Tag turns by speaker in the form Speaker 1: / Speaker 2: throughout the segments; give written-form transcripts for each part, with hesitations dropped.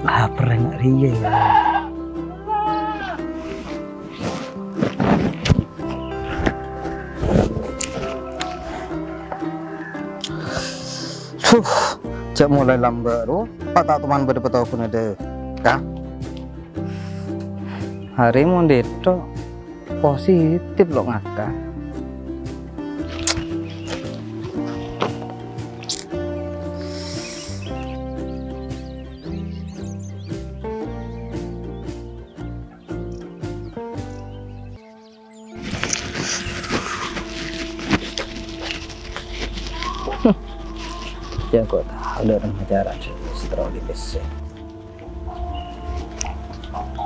Speaker 1: Lapar nggak ria ya. Cak mulai lambat tu, patah teman berdebat pun ada, kah? Hari mau itu positif loh ngakak. Jangan kau tahu dari ajaran setelah di PC.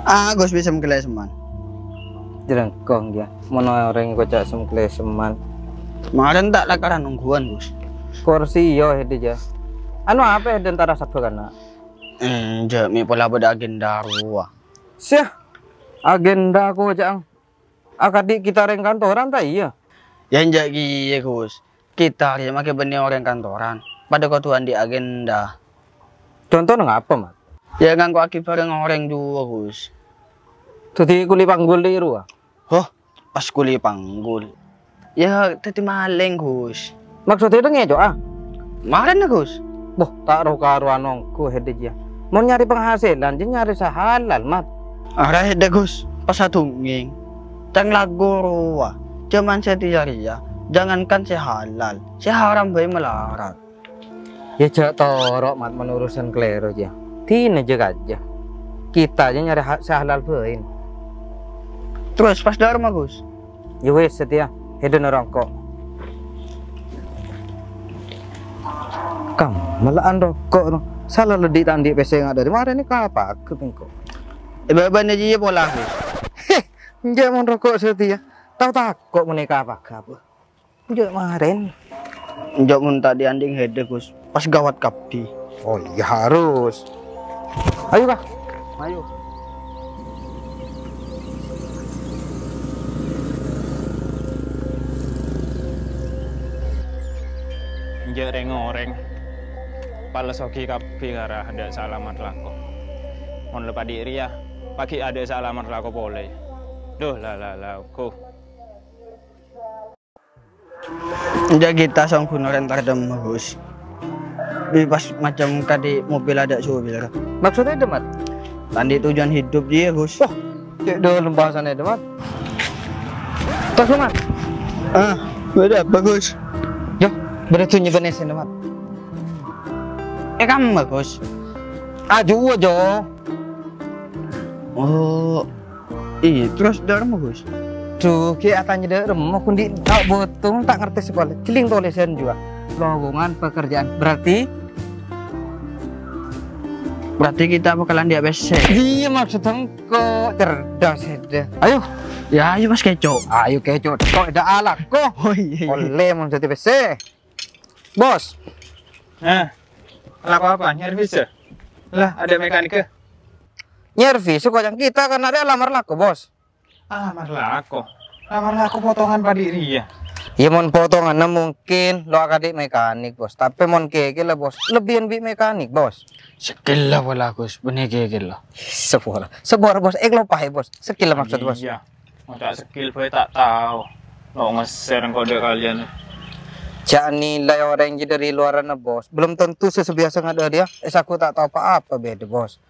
Speaker 2: Gus bisa mengkelai seman.
Speaker 1: Jangan kau ya, mana orang kau cak semklay seman.
Speaker 2: Kemarin tak lakaran nungguan Gus.
Speaker 1: Kursi yo hedi ja. Anu apa hedi antara satu kana?
Speaker 2: Mi pola pada agenda ruah.
Speaker 1: Syah, agenda aku cak. Akadik kita reng kantoran tak iya.
Speaker 2: Yang jadi ya Gus. Kita dia makai benih orang kantoran. Pada ketuaan di agenda.
Speaker 1: Contohnya ngapa mat?
Speaker 2: Ya kan kau akib orang juga Gus.
Speaker 1: Tuti kuli panggul di ruah.
Speaker 2: Oh, pas kuli panggul. Ya tadi maling Gus.
Speaker 1: Maksudnya itu ngejo ah?
Speaker 2: Maling na Gus.
Speaker 1: Boh, tak roh karuan nongku hedi ja. Mau nyari penghasilan, jadi nyari sahalal mat.
Speaker 2: Arah hede Gus. Pas satu nging. Tang lagu ruah. Cuman saya cari ya. Jangankan sehalal, seharam bayi melarat.
Speaker 1: Ya cak torok mat menurusan klero aja. Tina jaga aja. Kita aja nyari sehalal bayi.
Speaker 2: Terus pas dharma Gus.
Speaker 1: Ya wes setia, hedon rokok. Kam malaan rokok no. Salah lebih tandi PC yang ada di mana ini apa ke bengkok.
Speaker 2: Beban aja pola Gus.
Speaker 1: Heh, jangan rokok setia. Tahu takut menikah apa kabar. Jangan kemarin.
Speaker 2: Njok muntah di anding hede Gus. Pas gawat kapdi.
Speaker 1: Oh iya harus. Ayo kah? Ayo.
Speaker 3: Jereng oreng. Palesoki kapi garah ada salamat lako. Mon lepa diri ya. Pagi ada salamat lako boleh. Duh lah ko.
Speaker 2: Njak kita sang punoran tardem Gus. Pas macam kadi mobil ada subil.
Speaker 1: Maksudnya itu mat?
Speaker 2: Tandi tujuan hidup dia Gus.
Speaker 1: Oh, cek dulu pembahasannya itu mat. Terus mat?
Speaker 2: Beda bagus.
Speaker 1: Yo, berarti nyimpen esen mat.
Speaker 2: Kamu bagus.
Speaker 1: Aju aja.
Speaker 2: Oh, terus dharma Gus.
Speaker 1: Duh, kayak atanya deh, mau kundi tak botung tak ngerti sekolah. Ciling tulisan juga. Lowongan pekerjaan berarti
Speaker 2: kita bakalan di ABC.
Speaker 1: iya maksudnya kok cerdas aja. Ayo
Speaker 2: Ya ayo Mas Keco.
Speaker 1: ayo keco kok ada alat kok
Speaker 2: Oh iya.
Speaker 1: oleh mau jadi PC bos.
Speaker 3: Laku apa? Nyervis ya? Lah ada mekanika.
Speaker 1: Nyervis kok yang kita kan ada lamar laku bos.
Speaker 3: Lamar laku potongan padiri ya.
Speaker 1: Ya mon potongannya mungkin lo akadik mekanik bos, tapi mon keke lah bos, lebihan bi mekanik bos.
Speaker 2: Skill lah wala Gus, benih skill lah.
Speaker 1: Sebuah bos, lo pahe bos, skill lah maksud bos.
Speaker 3: Iya. Masa skill gue tak tahu. Lo nge-share kode kalian.
Speaker 1: Cak nilai orang yang dari luaran bos, belum tentu sebiasa ada dia. Aku tak tahu apa beda bos.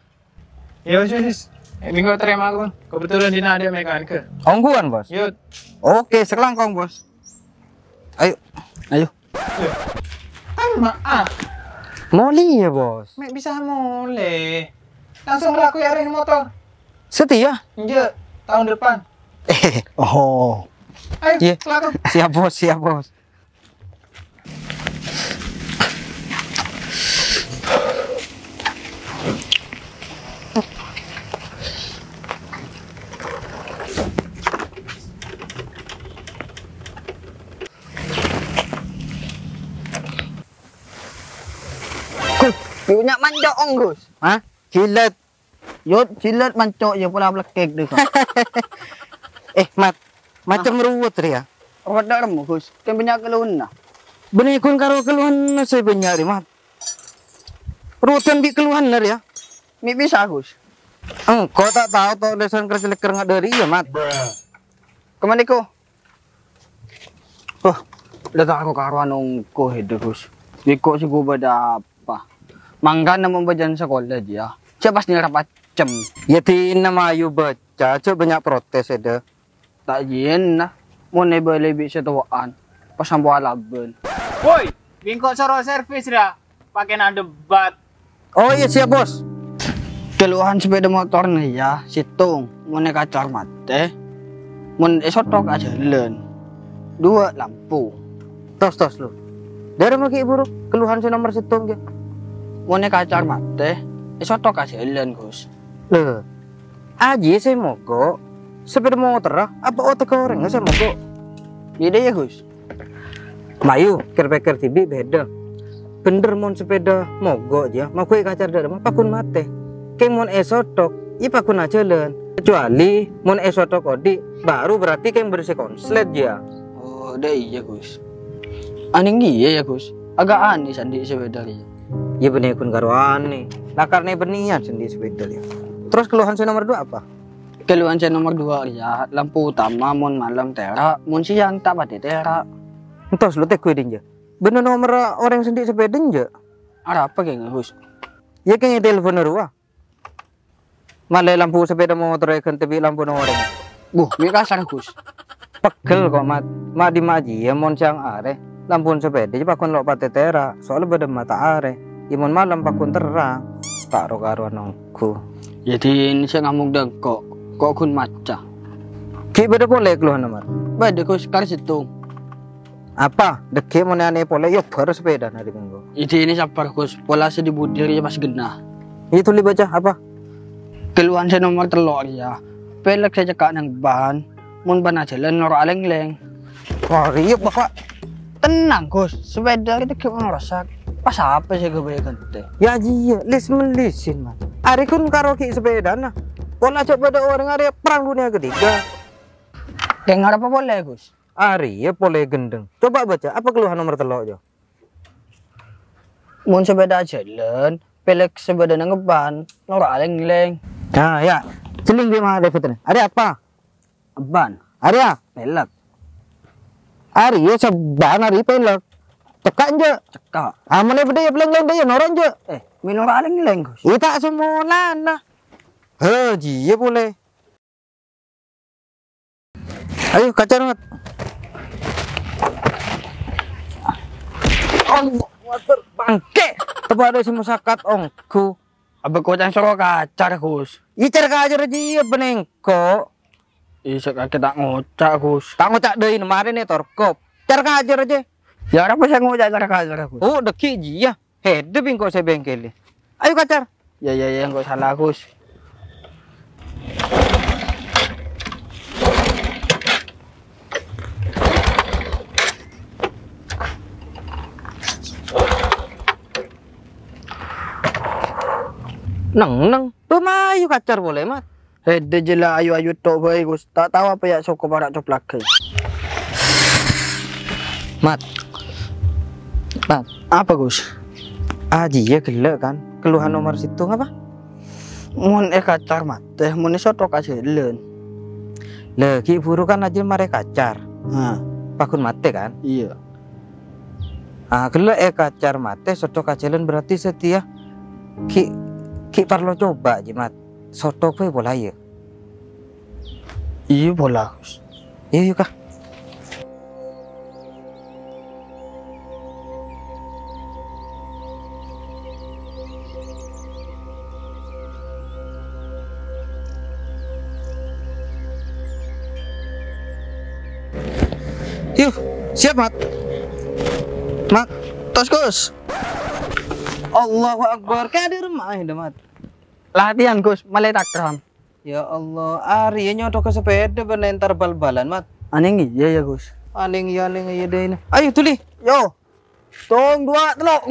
Speaker 3: Ya wis. Minggu terima aku. Kebetulan Dina ada mekanika.
Speaker 1: Ongguan bos.
Speaker 3: Yuk.
Speaker 1: Oke, selangkong bos. Ayo. Moli ya bos.
Speaker 3: Mek bisa mulai. Langsung laku ya motor.
Speaker 1: Setia?
Speaker 3: Iya, tahun depan.
Speaker 1: Oh.
Speaker 3: Ayo,
Speaker 1: Iya.
Speaker 3: laku.
Speaker 1: Siap bos.
Speaker 2: Punya mancok ong Gus.
Speaker 1: Hah? Jilet.
Speaker 2: Yot cilet mancok ya pula blekek deh.
Speaker 1: Macam ruwet ya.
Speaker 2: Ruwet darmu Gus. Kan banyak keluhan nah.
Speaker 1: Benikun karo keluhan saya banyak mat. Ruwetan bi keluhan nar ya.
Speaker 2: Mi bisa Gus.
Speaker 1: Engkau tak tahu tuh lesan kerja nggak dari ya mat.
Speaker 2: Kemana ko? Oh, datang aku karuan ongko hede Gus. Biko sih gue beda apa? Mangga naman ba dyan sa college ya? Siya pas nirap cem.
Speaker 1: Ya tina mayu baca, coba banyak protes ada.
Speaker 2: Tak yin na. Muna ba lebih sa tuwaan? Pasambo alaban.
Speaker 4: Woi, bingko soro service ra. Pakai na debat.
Speaker 1: Oh iya siap bos.
Speaker 2: Keluhan sepeda motor nih ya, situng. Muna kacar mate. Mun esotok aja len. 2 lampu.
Speaker 1: Tos lu. Dari maki buru keluhan si nomor situng ya.
Speaker 2: Muna kacar mate. Esotok aja len Gus.
Speaker 1: Loh, aji saya mogok. Sepeda motor apa otak orang saya mogok.
Speaker 2: Beda ya Gus.
Speaker 1: Mayu, kerpeker tibi beda. Bener mon sepeda mogok aja. Mau kue kacar dari mah pakun mate. Kayak mon esotok, iya pakun aja len. Kecuali mon esotok odi, baru berarti kayak bersih konslet ya.
Speaker 2: Oh, dah iya Gus. Aning iya ya Gus. Agak aneh sandi sepeda ya.
Speaker 1: Ya bener kun karuan nih. Nah karena berniat sendiri sepeda ya. Terus keluhan saya nomor 2 apa?
Speaker 2: Keluhan saya nomor 2 ya, lampu utama mon malam tera, mon siang tak pati tera.
Speaker 1: Entos lu teh kue dinja. Bener nomor orang sendiri sepeda aja.
Speaker 2: Ada apa kayaknya Gus?
Speaker 1: Ya kayaknya telepon ruah. Malah lampu sepeda motor kan tapi lampu nomornya.
Speaker 2: Mi kasar Gus.
Speaker 1: Pegel kok mat. Mak di maji ya mon siang are. Lampu sepeda je pakun lo pate tera. Soalnya beda mata are. Ya mon malam pakun terang. Tak ro karuan nongku.
Speaker 2: Jadi ini saya ngamuk deng kok kun maca.
Speaker 1: Ki beda boleh keluhan nomor.
Speaker 2: Beda Gus kar situng.
Speaker 1: Apa? Deke mon ane pole yo baru sepeda nari minggu.
Speaker 2: Jadi ini sapar Gus, pola sedih budir ya pas genah.
Speaker 1: Itu li baca apa?
Speaker 2: Keluhan saya nomor 3 ya. Pelek saya cekak nang ban, mun ban jalan noro aleng-leng.
Speaker 1: Wah, iya bapak.
Speaker 2: Tenang Gus, sepeda kita kayak ngerosak. Pas apa sih gue bayar teh?
Speaker 1: Ya iya, lis melisin mas. Ari kun karaoke sepeda nah. Pola coba ada orang Ari perang dunia ketiga.
Speaker 2: Kayak apa boleh Gus?
Speaker 1: Ari ya pole gendeng. Coba baca apa keluhan nomor 3 aja.
Speaker 2: Mun sepeda jalan, pelek sepeda nang ban, noro aleng-leng.
Speaker 1: Nah ya, celing di mana David? Ada apa?
Speaker 2: Ban,
Speaker 1: Ada?
Speaker 2: pelek,
Speaker 1: Ari ya seban Ari pelek. Cekak aja.
Speaker 2: cekak.
Speaker 1: Amane beda ya beleng-beleng dia noron aja.
Speaker 2: Minor aleng-leng Gus.
Speaker 1: Iya tak semua nah. Haji ya boleh. Ayo kacar mat. Allah water bangke. Tepat ada semua sakat ongku.
Speaker 2: Abang kau jangan suruh kacar Gus.
Speaker 1: Icar kacar aja iya benengko.
Speaker 2: Isa kita ngocak Gus.
Speaker 1: Tak ngocak deui kemarin nih torkop. Car kacar aja.
Speaker 2: Ya apa saya ngocak kacar Gus?
Speaker 1: Oh deki ji ya. Hede bingko saya bengkel. Ayo kacar.
Speaker 2: Ya enggak salah Gus.
Speaker 1: Neng. Pemayu kacar boleh mat.
Speaker 2: Hede jela ayu tok bae Gus. Tak tahu apa ya soko barak coplak.
Speaker 1: Mat.
Speaker 2: Apa Gus?
Speaker 1: Aji ya gelek kan. Keluhan nomor situ apa?
Speaker 2: Mun kacar mate, mun sotok aja len.
Speaker 1: Lah ki buru kan aja mare kacar.
Speaker 2: Nah,
Speaker 1: Pakun mate kan.
Speaker 2: iya.
Speaker 1: Gelek kacar mate soto kacelan berarti setia. Ki parlo coba jimat. Soto kowe bola ya.
Speaker 2: Iya bola Gus.
Speaker 1: Iya kah. Yuk, siap mat. Mat,
Speaker 2: Tos Gus.
Speaker 1: Allahu Akbar. Kayak di rumah ya mat.
Speaker 2: Latihan Gus, malai takram.
Speaker 1: Ya Allah, Ari nyodok ke sepeda benentar bal-balan mat.
Speaker 2: Aning iya ya Gus.
Speaker 1: Aling iya deh. Ayo tuli.
Speaker 2: Yo. Tong 2 telok.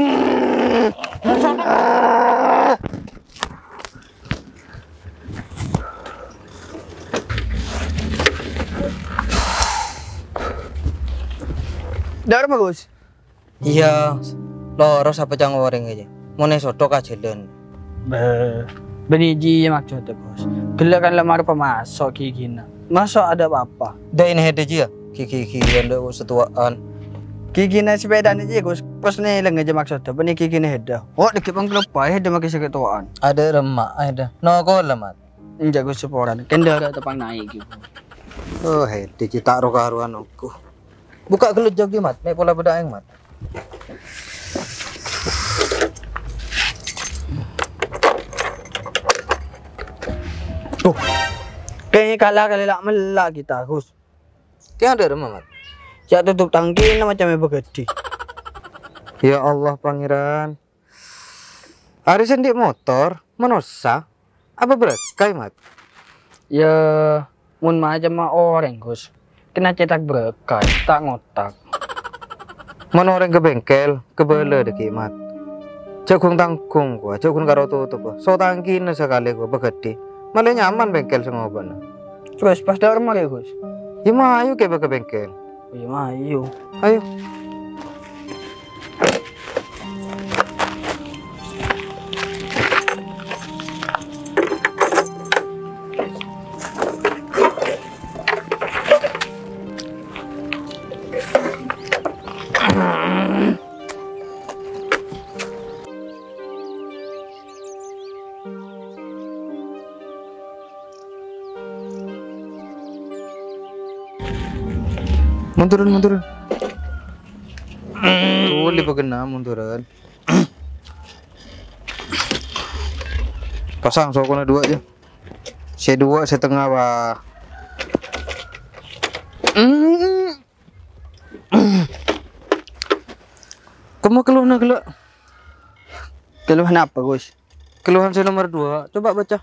Speaker 2: Dar apa Gus?
Speaker 1: Iya, loros apa cang goreng aja. Mau nih soto kajelan.
Speaker 2: Beniji maksudnya bos. Gelak kan lemar pemasok kikina. Masuk ada apa-apa.
Speaker 1: Dah ini hede dia. Kiki anda setuaan.
Speaker 2: Kikina sepeda ni je Gus. Pas ni lang aja maksudnya. Bani kikina heda. Oh dikit bang kelupai heda makin sakit tuaan.
Speaker 1: Ada remak ada. No mat.
Speaker 2: Injak Gus seporan. Kenda ada tepang naik gitu.
Speaker 1: Oh hede cita rokaruan aku. Buka gelut jogi mat. Naik pola bedaeng mat.
Speaker 2: Tuh. Kayaknya kalah melak kita Gus.
Speaker 1: Tiang ada remak mat.
Speaker 2: Siap tutup tangki macamnya begede.
Speaker 1: Ya Allah pangeran. Arisan di motor menosa apa berekai mat?
Speaker 2: Ya mun macam mah orang Gus. Kena cetak berekai, tak ngotak.
Speaker 1: Mana orang ke bengkel, ke bela deki mat. Cekung tangkung gua, cekung karo tutup gua. So tangkin sekali gua begede. Malah nyaman bengkel semua bana.
Speaker 2: Terus pas dah rumah ya Gus.
Speaker 1: Ya mah ayo ke bengkel.
Speaker 2: Iya mah ayo.
Speaker 1: Ayo. Munduran. Boleh pegena munduran. Pasang sokona dua aja. Saya dua setengah bah. Kamu keluhan gelak.
Speaker 2: Keluhan apa Gus?
Speaker 1: Keluhan saya nomor 2. Coba baca.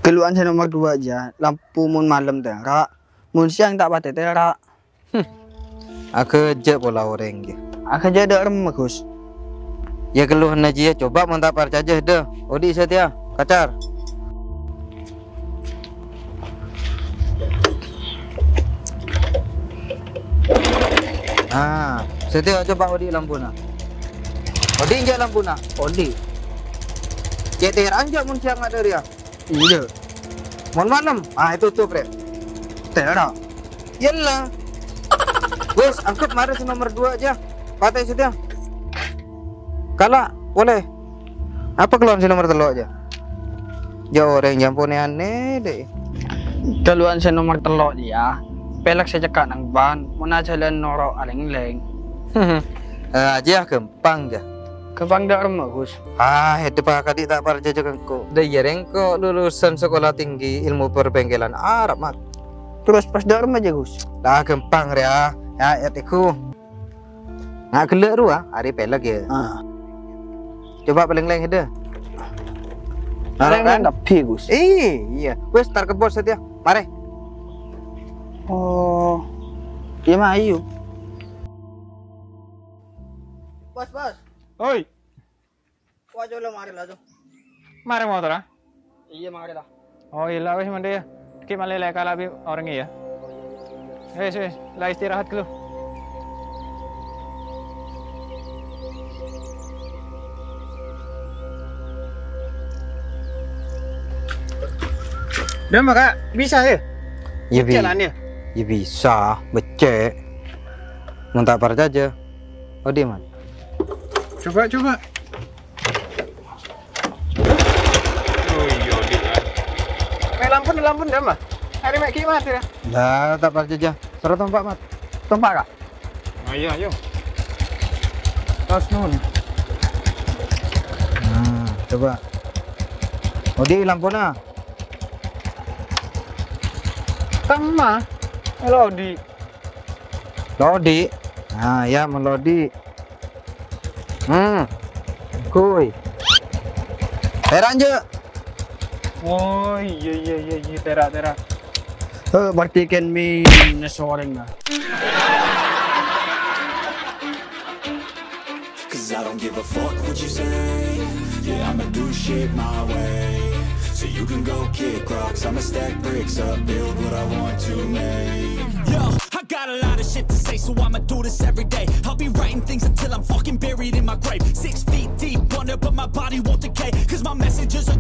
Speaker 2: Keluhan saya nomor 2 aja. Lampu mun malam terak, mun siang tak pati terak.
Speaker 1: Aku je pola orang je.
Speaker 2: Aku jadi remeh Gus.
Speaker 1: Ya keluhan aja ya. Coba mantap par aja dah. Odi setia. Kacar. Ah, setia coba odi lampu na. Odi injak lampu na. Odi. Cek terak anjak mun siang ada dia.
Speaker 2: Iya.
Speaker 1: Mon malam, itu tuh pre.
Speaker 2: Terak.
Speaker 1: Yalah. Wes, angkat mari nomor 2 aja. Pakai sudah. Kalah, boleh. Apa keluhan si nomor 3 aja? Jauh orang jampone aneh deh.
Speaker 2: Keluhan saya nomor 3 dia. Pelak saya cekak nang ban, mun jalan norok aleng-leng.
Speaker 1: Aja kempang ja.
Speaker 2: Kepang dak remeh Gus.
Speaker 1: Itu pak kadik tak par jajakan ko. Dah yereng ko lulusan sekolah tinggi ilmu perbengkelan Arab mat.
Speaker 2: Terus pas dak remeh aja Gus.
Speaker 1: Dah kempang ria. Ya etiku. Nak gelak ru hari pelak ya. Coba peleng-leng ada.
Speaker 2: Aleng-leng tapi Gus.
Speaker 1: Iya. Wes tar ke bos setia. Mari.
Speaker 2: Oh. Iya mah ayo. Bos.
Speaker 3: Oi,
Speaker 2: Wah coba mari lah tu.
Speaker 3: mari motor ah.
Speaker 2: Iya mari lah.
Speaker 3: Oh iya wes mande ya. Ki malele kala bi orang ya. Wes, lah istirahat dulu. Dah maka bisa ya?
Speaker 1: Ya
Speaker 3: Jalan ya?
Speaker 1: Ya bisa, becek. Mentah par aja. Oh dia man.
Speaker 3: Coba. Oh iya dia. Lampu dah mah. Hari mek ki mati dah.
Speaker 1: Dah tak par aja. Suruh tompak mat.
Speaker 2: Tompak kak?
Speaker 3: Ayo.
Speaker 2: Tos nun.
Speaker 1: Coba. Oh dia lampu na.
Speaker 3: Tama. Lodi.
Speaker 1: Lodi. Ya melodi. Kuy. Heran je.
Speaker 3: Oh iya terak.
Speaker 2: Berarti kan mi nesoreng lah.
Speaker 5: Cause I don't give a fuck what you say. Yeah, I'ma do shit my way. So you can go kick rocks, I'ma stack bricks up, build what I want to make. Yo, I got got a lot of shit to say, so I'ma do this every day. I'll be writing things until I'm fucking buried in my grave. 6 feet deep under, but my body won't decay, cause my messages are